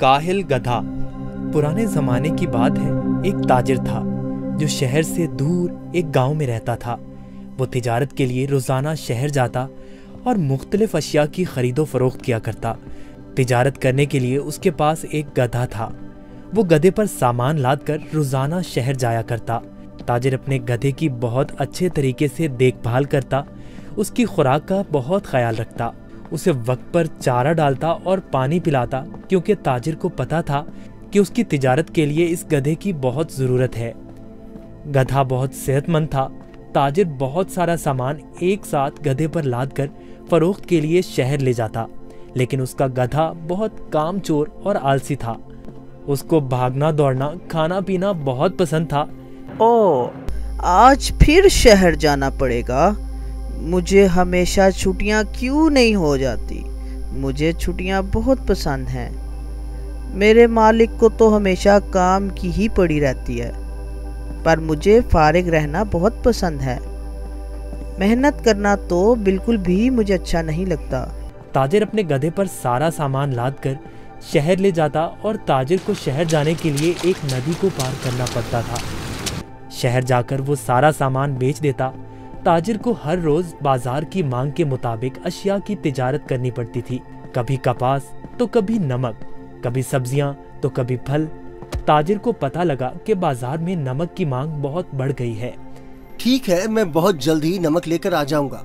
काहिल गधा। पुराने जमाने की बात है, एक ताजिर था जो शहर से दूर एक गांव में रहता था। वो तिजारत के लिए रोजाना शहर जाता और मुख्तलिफ अशिया की खरीदो फरोख्त किया करता। तिजारत करने के लिए उसके पास एक गधा था। वो गधे पर सामान लादकर रोजाना शहर जाया करता। ताजिर अपने गधे की बहुत अच्छे तरीके से देखभाल करता, उसकी खुराक का बहुत ख्याल रखता, उसे वक्त पर चारा डालता और पानी पिलाता, क्योंकि ताजिर को पता था कि उसकी तिजारत के लिए इस गधे की बहुत ज़रूरत है। गधा बहुत सेहतमंद था। ताजिर बहुत सारा सामान एक साथ गधे पर लादकर फरोख्त के लिए शहर ले जाता, लेकिन उसका गधा बहुत कामचोर और आलसी था। उसको भागना दौड़ना, खाना पीना बहुत पसंद था। ओ, आज फिर शहर जाना पड़ेगा। मुझे हमेशा छुट्टियां क्यों नहीं हो जाती? मुझे छुट्टियां बहुत पसंद हैं। मेरे मालिक को तो हमेशा काम की ही पड़ी रहती है, पर मुझे फारिग रहना बहुत पसंद है। मेहनत करना तो बिल्कुल भी मुझे अच्छा नहीं लगता। ताजिर अपने गधे पर सारा सामान लादकर शहर ले जाता और ताजिर को शहर जाने के लिए एक नदी को पार करना पड़ता था। शहर जाकर वो सारा सामान बेच देता। ताजिर को हर रोज बाजार की मांग के मुताबिक अशिया की तिजारत करनी पड़ती थी। कभी कपास तो कभी नमक, कभी सब्जियां तो कभी फल। ताजिर को पता लगा कि बाजार में नमक की मांग बहुत बढ़ गई है। ठीक है, मैं बहुत जल्द ही नमक लेकर आ जाऊंगा।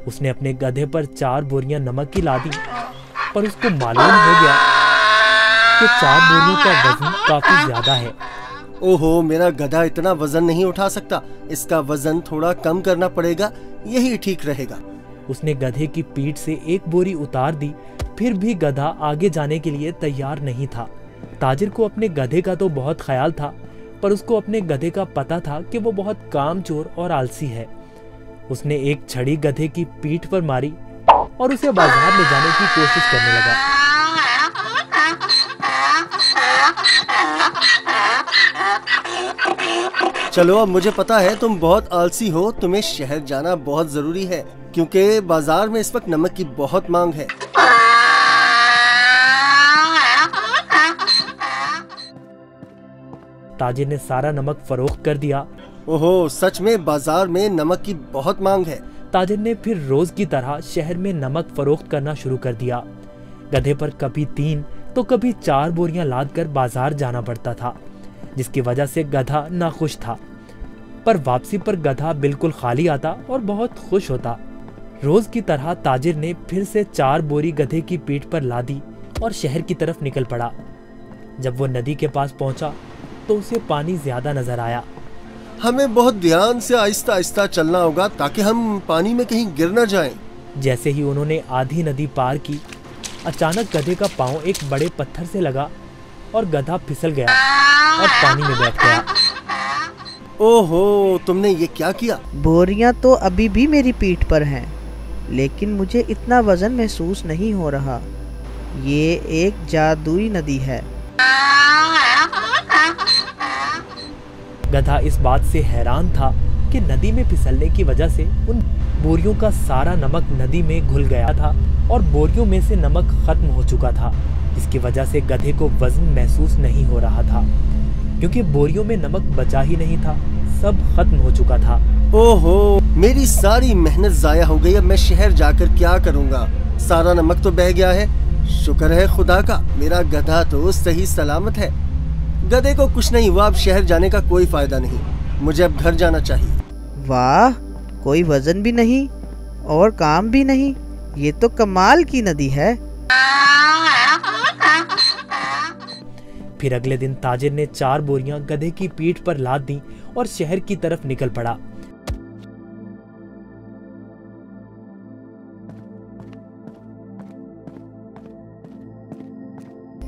उसने अपने गधे पर 4 बोरियां नमक की लादी, पर उसको मालूम हो गया कि 4 बोरियों का वजन काफी ज्यादा है। ओहो, मेरा गधा इतना वजन नहीं उठा सकता। इसका वजन थोड़ा कम करना पड़ेगा, यही ठीक रहेगा। उसने गधे की पीठ से एक बोरी उतार दी, फिर भी गधा आगे जाने के लिए तैयार नहीं था। ताजिर को अपने गधे का तो बहुत ख्याल था, पर उसको अपने गधे का पता था कि वो बहुत कामचोर और आलसी है। उसने एक छड़ी गधे की पीठ पर मारी और उसे बाजार ले जाने की कोशिश करने लगा। चलो, अब मुझे पता है तुम बहुत आलसी हो। तुम्हें शहर जाना बहुत जरूरी है, क्योंकि बाजार में इस वक्त नमक की बहुत मांग है। ताजिर ने सारा नमक फरोख्त कर दिया। ओहो, सच में बाजार में नमक की बहुत मांग है। ताजिर ने फिर रोज की तरह शहर में नमक फरोख्त करना शुरू कर दिया। गधे पर कभी 3 तो कभी 4 बोरियां लादकर बाजार जाना पड़ता था, जिसकी वजह से गधा नाखुश था। पर वापसी पर गधा बिल्कुल खाली आता और बहुत खुश होता। रोज की तरह ताजिर ने फिर से 4 बोरी गधे की पीठ पर लादी और शहर की तरफ निकल पड़ा। जब वो नदी के पास पहुंचा तो उसे पानी ज्यादा नजर आया। हमें बहुत ध्यान से आहिस्ता आहिस्ता चलना होगा ताकि हम पानी में कहीं गिर न जाएं। जैसे ही उन्होंने आधी नदी पार की, अचानक गधे का पांव एक बड़े पत्थर से लगा और गधा फिसल गया और पानी में बैठ गया। ओहो, तुमने ये क्या किया? बोरियां तो अभी भी मेरी पीठ पर हैं, लेकिन मुझे इतना वजन महसूस नहीं हो रहा। ये एक जादुई नदी है। गधा इस बात से हैरान था कि नदी में फिसलने की वजह से उन बोरियों का सारा नमक नदी में घुल गया था और बोरियों में से नमक खत्म हो चुका था, जिसकी वजह से गधे को वजन महसूस नहीं हो रहा था, क्योंकि बोरियों में नमक बचा ही नहीं था, सब खत्म हो चुका था। ओहो, मेरी सारी मेहनत जाया हो गई। अब मैं शहर जाकर क्या करूँगा? सारा नमक तो बह गया है। शुक्र है खुदा का, मेरा गधा तो सही सलामत है। गधे को कुछ नहीं हुआ। अब शहर जाने का कोई फायदा नहीं, मुझे अब घर जाना चाहिए। वाह, कोई वजन भी नहीं और काम भी नहीं। ये तो कमाल की नदी है। फिर अगले दिन ताजिर ने 4 बोरियां गधे की पीठ पर लाद दी और शहर की तरफ निकल पड़ा।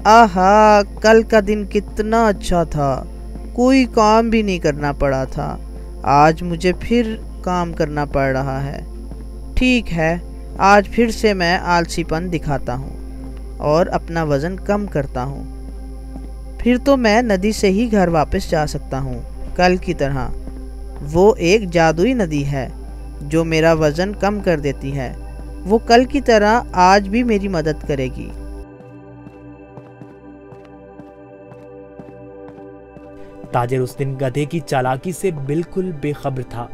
आहा, कल का दिन कितना अच्छा था। कोई काम भी नहीं करना पड़ा था। आज मुझे फिर काम करना पड़ रहा है। ठीक है, आज फिर से मैं आलसीपन दिखाता हूँ और अपना वज़न कम करता हूँ। फिर तो मैं नदी से ही घर वापस जा सकता हूँ कल की तरह। वो एक जादुई नदी है जो मेरा वज़न कम कर देती है। वो कल की तरह आज भी मेरी मदद करेगी। ताजिर उस दिन गधे की चालाकी से बिल्कुल बेखबर था।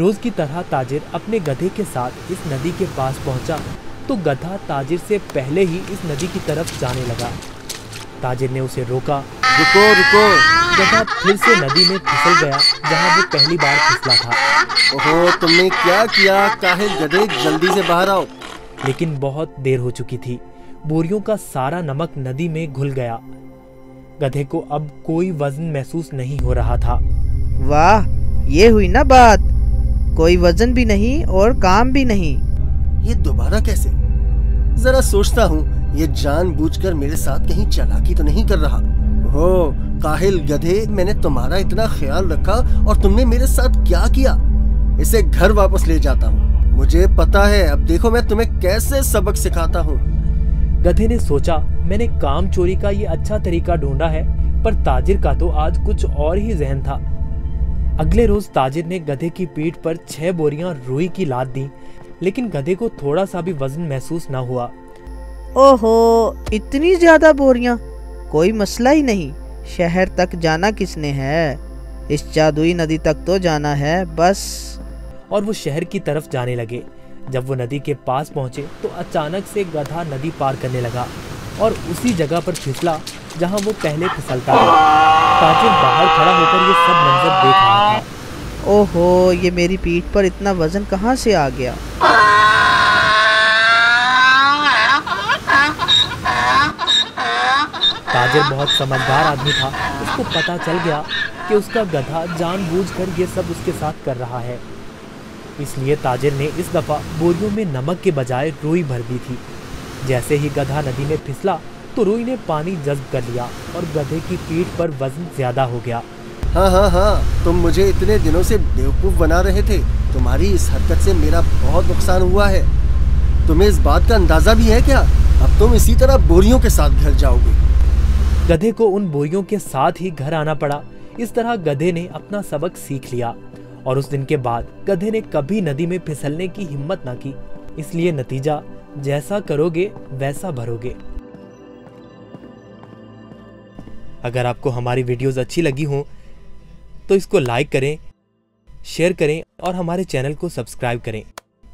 रोज की तरह ताजिर अपने गधे के साथ इस नदी के पास पहुंचा तो गधा ताजिर से पहले ही इस नदी की तरफ जाने लगा। ताजिर ने उसे रोका। रुको रुको। गधा फिर से नदी में फिसल गया जहां वो पहली बार फिसला था। ओहो, तुमने क्या किया? काहे गधे, जल्दी से बाहर आओ। लेकिन बहुत देर हो चुकी थी। बोरियों का सारा नमक नदी में घुल गया। गधे को अब कोई वजन महसूस नहीं हो रहा था। वाह, ये हुई ना बात। कोई वजन भी नहीं और काम भी नहीं। ये दोबारा कैसे? जरा सोचता हूँ, ये जानबूझकर मेरे साथ कहीं चालाकी तो नहीं कर रहा। हो काहिल गधे, मैंने तुम्हारा इतना ख्याल रखा और तुमने मेरे साथ क्या किया? इसे घर वापस ले जाता हूँ। मुझे पता है, अब देखो मैं तुम्हें कैसे सबक सिखाता हूँ। गधे ने सोचा, मैंने काम चोरी का ये अच्छा तरीका ढूंढा है, पर ताजिर का तो आज कुछ और ही जहन था। अगले रोज ताजिर ने गधे की पीठ पर 6 बोरियां रुई की लाद दी, लेकिन गधे को थोड़ा सा भी वजन महसूस न हुआ। ओहो, इतनी ज्यादा बोरियां? कोई मसला ही नहीं। शहर तक जाना किसने है? इस जादुई नदी तक तो जाना है बस। और वो शहर की तरफ जाने लगे। जब वो नदी के पास पहुंचे तो अचानक से गधा नदी पार करने लगा और उसी जगह पर फिसला जहां वो पहले फिसलता था। ताजिर बाहर खड़ा होकर ये सब मंजर देख रहा था। ओहो, ये मेरी पीठ पर इतना वजन कहाँ से आ गया? ताजिर बहुत समझदार आदमी था। उसको पता चल गया कि उसका गधा जानबूझकर ये सब उसके साथ कर रहा है। इसलिए ताजिर ने इस दफा बोरियों में नमक के बजाय रुई भर दी थी। जैसे ही गधा नदी में फिसला तो रुई ने पानी जज्ब कर लिया और गधे की पीठ पर वजन ज्यादा हो गया। हाँ, तुम मुझे इतने दिनों से बेवकूफ बना रहे थे। तुम्हारी इस हरकत से मेरा बहुत नुकसान हुआ है। तुम्हें इस बात का अंदाजा भी है क्या? अब तुम इसी तरह बोरियों के साथ घर जाओगे। गधे को उन बोरियों के साथ ही घर आना पड़ा। इस तरह गधे ने अपना सबक सीख लिया और उस दिन के बाद गधे ने कभी नदी में फिसलने की हिम्मत ना की। इसलिए नतीजा, जैसा करोगे वैसा भरोगे। अगर आपको हमारी वीडियोस अच्छी लगी हो तो इसको लाइक करें, शेयर करें और हमारे चैनल को सब्सक्राइब करें।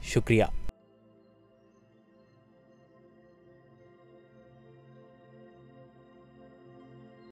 शुक्रिया।